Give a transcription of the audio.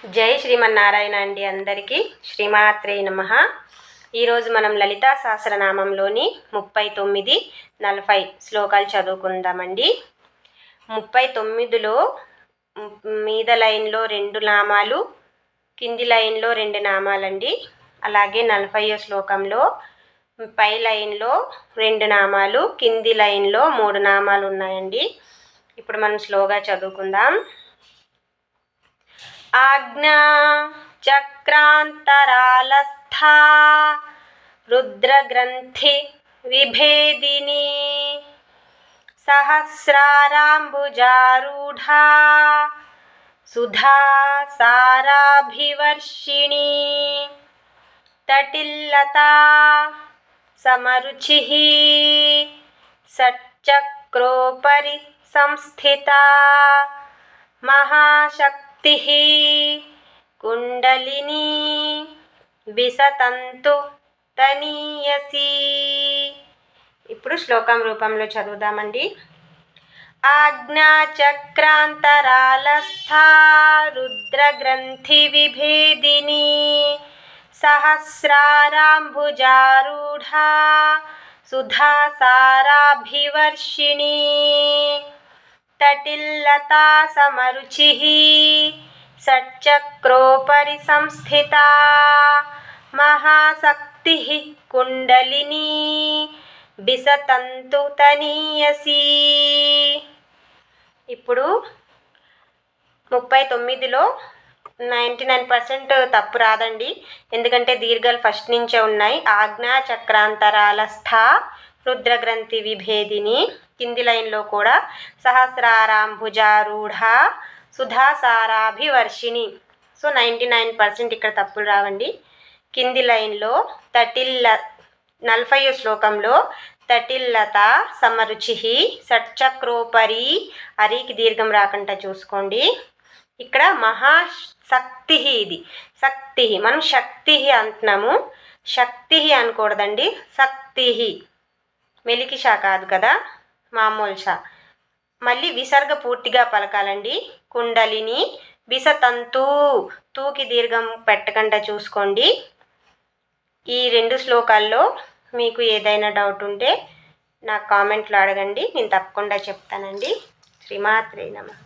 జై శ్రీమన్నారాయణ అండి. అందరికీ శ్రీమాత్రే నమః. ఈరోజు మనం లలితా సహస్రనామంలోని 39, 40 శ్లోకాలు చదువుకుందామండి. 39లో మీద లైన్లో 2 నామాలు, కింది లైన్లో 2 నామాలండి. అలాగే 40వ శ్లోకంలో పై లైన్లో 2 నామాలు, కింది లైన్లో 3 నామాలు ఉన్నాయండి. ఇప్పుడు మనం స్లోగా చదువుకుందాం. ఆజ్ఞా చక్రాంతరాలస్థా రుద్రగ్రంథి విభేదిని సహస్రారాంబుజారూఢా సుధా సారాభివర్షిణి తటిల్లతా సమరుచిః షట్చక్రోపరి సంస్థితా మహాశక్తిః కుండలినీ విసతంతు తనీయసి. ఇప్పుడు శ్లోకం రూపంలో చదువుదామండి. ఆజ్ఞాచక్రాంతరాలస్థా రుద్రగ్రంథి విభేదిని సహస్రారాంబుజారూఢా సుధా సారాభివర్షిణి తటిల్లతా సమరుచిః షట్చక్రోపరి సంస్థితా మహాశక్తిః కుండలినీ విసతంతు తనీయసి. ఇప్పుడు 39లో 99% తప్పు రాదండి, ఎందుకంటే దీర్ఘాలు ఫస్ట్ నుంచే ఉన్నాయి. ఆజ్ఞా చక్రాంతరాలస్థ రుద్రగ్రంథి విభేదిని, కింది లైన్లో కూడా సహస్రారాంబుజారూఢ సుధా సారాభివర్షిణి. సో 99% ఇక్కడ తప్పులు రావండి. కింది లైన్లో 40వ శ్లోకంలో తటిల్లత సమరుచిః షట్చక్రోపరి, అరికి దీర్ఘం రాకుండా చూసుకోండి. ఇక్కడ మహాశక్తి, ఇది శక్తి, మనం శక్తి అంటున్నాము, శక్తి అనకూడదండి, శక్తి మెలికి షా కాదు కదా, మామూలు షా. మళ్ళీ విసర్గ పూర్తిగా పలకాలండి. కుండలిని విసతంతు, తూకి దీర్ఘం పెట్టకుండా చూసుకోండి. ఈ 2 శ్లోకాల్లో మీకు ఏదైనా డౌట్ ఉంటే నాకు కామెంట్లో అడగండి, నేను తప్పకుండా చెప్తానండి. శ్రీమాత్రే నమః.